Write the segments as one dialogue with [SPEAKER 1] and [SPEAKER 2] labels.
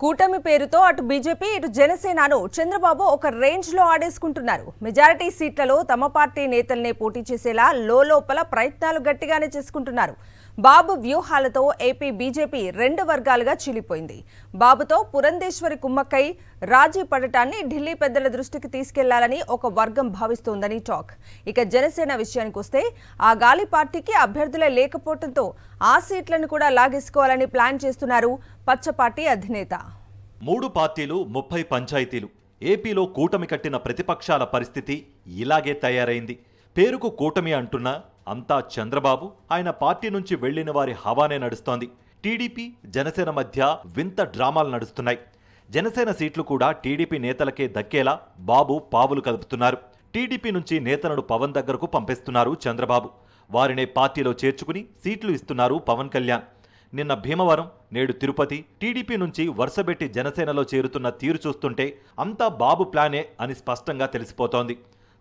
[SPEAKER 1] కూటమి పేరుతో అటు బీజేపీ ఇటు జనసేనను చంద్రబాబు ఒక రేంజ్ లో ఆడేసుకుంటున్నారు. మెజారిటీ సీట్లలో తమ పార్టీ నేతల్నే పోటీ చేసేలా లోపల ప్రయత్నాలు గట్టిగానే చేసుకుంటున్నారు. బాబు వ్యూహాలతో ఏపీ బీజేపీ రెండు వర్గాలుగా చీలిపోయింది. బాబుతో పురంధేశ్వరి కుమ్మక్కై రాజీ పడటాన్ని ఢిల్లీ పెద్దల దృష్టికి తీసుకెళ్లాలని ఒక వర్గం భావిస్తోందని టాక్. ఇక జనసేన విషయానికి వస్తే ఆ గాలి పార్టీకి అభ్యర్థులే లేకపోవడంతో ఆ సీట్లను కూడా లాగేసుకోవాలని ప్లాన్ చేస్తున్నారు పచ్చ పార్టీ అధినేత.
[SPEAKER 2] 3 పార్టీలు 30 పంచాయతీలు. ఏపీలో కూటమి కట్టిన ప్రతిపక్షాల పరిస్థితి ఇలాగే తయారైంది. పేరుకు కూటమి అంటున్నా అంతా చంద్రబాబు ఆయన పార్టీ నుంచి వెళ్లిన వారి హవానే నడుస్తోంది. టీడీపీ జనసేన మధ్య వింత డ్రామాలు నడుస్తున్నాయి. జనసేన సీట్లు కూడా టీడీపీ నేతలకే దక్కేలా బాబు పావులు కదుపుతున్నారు. టీడీపీ నుంచి నేతలను పవన్ దగ్గరకు పంపిస్తున్నారు చంద్రబాబు. వారినే పార్టీలో చేర్చుకుని సీట్లు ఇస్తున్నారు పవన్ కళ్యాణ్. నిన్న భీమవరం, నేడు తిరుపతి టీడీపీ నుంచి వరుసబెట్టి జనసేనలో చేరుతున్న తీరు చూస్తుంటే అంతా బాబు ప్లానే అని స్పష్టంగా తెలిసిపోతోంది.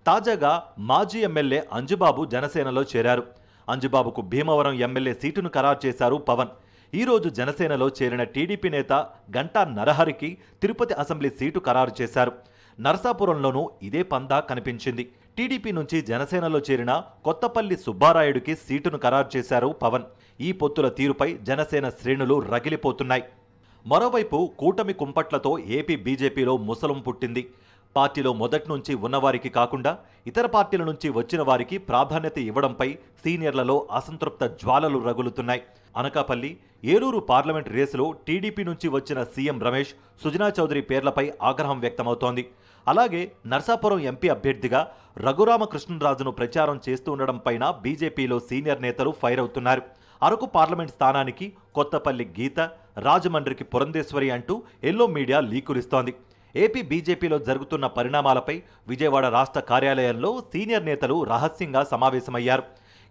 [SPEAKER 2] తాజాగా మాజీ ఎమ్మెల్యే అంజుబాబు జనసేనలో చేరారు. అంజుబాబుకు భీమవరం ఎమ్మెల్యే సీటును ఖరారు చేశారు పవన్. ఈరోజు జనసేనలో చేరిన టీడీపీ నేత గంటా నరహరికి తిరుపతి అసెంబ్లీ సీటు ఖరారు చేశారు. నరసాపురంలోనూ ఇదే పందా కనిపించింది. టీడీపీ నుంచి జనసేనలో చేరిన కొత్తపల్లి సుబ్బారాయుడికి సీటును ఖరారు చేశారు పవన్. ఈ పొత్తుల తీరుపై జనసేన శ్రేణులు రగిలిపోతున్నాయి. మరోవైపు కూటమి కుంపట్లతో ఏపీ బీజేపీలో ముసలం పుట్టింది. పార్టీలో మొదటి నుంచి ఉన్నవారికి కాకుండా ఇతర పార్టీల నుంచి వచ్చిన వారికి ప్రాధాన్యత ఇవ్వడంపై సీనియర్లలో అసంతృప్త జ్వాలలు రగులుతున్నాయి. అనకాపల్లి, ఏలూరు పార్లమెంట్ రేసులో టీడీపీ నుంచి వచ్చిన సీఎం రమేష్, సుజనా చౌదరి పేర్లపై ఆగ్రహం వ్యక్తమవుతోంది. అలాగే నర్సాపురం ఎంపీ అభ్యర్థిగా రఘురామకృష్ణరాజును ప్రచారం చేస్తూ ఉండడం పైన బీజేపీలో సీనియర్ నేతలు ఫైర్ అవుతున్నారు. అరకు పార్లమెంట్ స్థానానికి కొత్తపల్లి గీత, రాజమండ్రికి పురంధేశ్వరి అంటూ ఎల్లో మీడియా లీకులిస్తోంది. ఏపీ బీజేపీలో జరుగుతున్న పరిణామాలపై విజయవాడ రాష్ట్ర కార్యాలయంలో సీనియర్ నేతలు రహస్యంగా సమావేశమయ్యారు.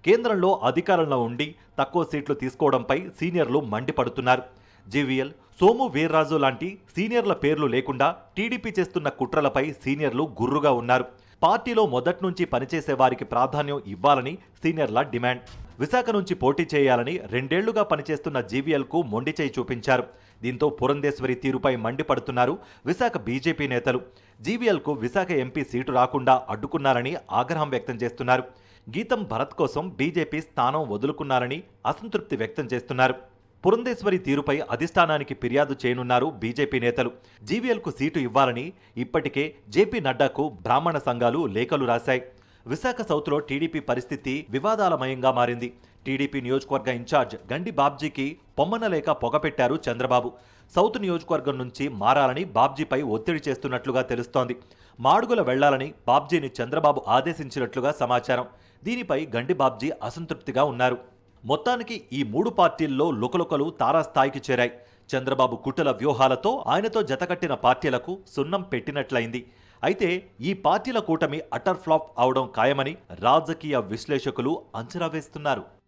[SPEAKER 2] కేంద్రంలో అధికారంలో ఉండి తక్కువ సీట్లు తీసుకోవడంపై సీనియర్లు మండిపడుతున్నారు. జీవీఎల్, సోము వీర్రాజు లాంటి సీనియర్ల పేర్లు లేకుండా టీడీపీ చేస్తున్న కుట్రలపై సీనియర్లు గుర్రుగా ఉన్నారు. పార్టీలో మొదటి నుంచి పనిచేసే వారికి ప్రాధాన్యం ఇవ్వాలని సీనియర్ల డిమాండ్. విశాఖ నుంచి పోటీ చేయాలని 2 ఏళ్లుగా పనిచేస్తున్న జీవీఎల్కు మొండిచేయి చూపించారు. దీంతో పురంధేశ్వరి తీరుపై మండిపడుతున్నారు విశాఖ బీజేపీ నేతలు. జీవీఎల్కు విశాఖ ఎంపీ సీటు రాకుండా అడ్డుకున్నారని ఆగ్రహం వ్యక్తం చేస్తున్నారు. గీతం భరత్ కోసం బీజేపీ స్థానం వదులుకున్నారని అసంతృప్తి వ్యక్తం చేస్తున్నారు. పురంధేశ్వరి తీరుపై అధిష్టానానికి ఫిర్యాదు చేయనున్నారు బీజేపీ నేతలు. జీవీఎల్కు సీటు ఇవ్వాలని ఇప్పటికే జేపీ నడ్డాకు బ్రాహ్మణ సంఘాలు లేఖలు రాశాయి. విశాఖ సౌత్లో టీడీపీ పరిస్థితి వివాదాలమయంగా మారింది. టీడీపీ నియోజకవర్గ ఇన్ఛార్జ్ గండి బాబ్జీకి పొమ్మన లేక పొగపెట్టారు చంద్రబాబు. సౌత్ నియోజకవర్గం నుంచి మారాలని బాబ్జీపై ఒత్తిడి చేస్తున్నట్లుగా తెలుస్తోంది. మాడుగుల వెళ్లాలని బాబ్జీని చంద్రబాబు ఆదేశించినట్లుగా సమాచారం. దీనిపై గండి బాబ్జీ అసంతృప్తిగా ఉన్నారు. మొత్తానికి ఈ 3 పార్టీల్లో లుకలుకలు తారాస్థాయికి చేరాయి. చంద్రబాబు కుట్రల వ్యూహాలతో ఆయనతో జతకట్టిన పార్టీలకు సున్నం పెట్టినట్లయింది. అయితే ఈ పార్టీల కూటమి అటర్ ఫ్లాప్ అవడం ఖాయమని రాజకీయ విశ్లేషకులు అంచనా వేస్తున్నారు.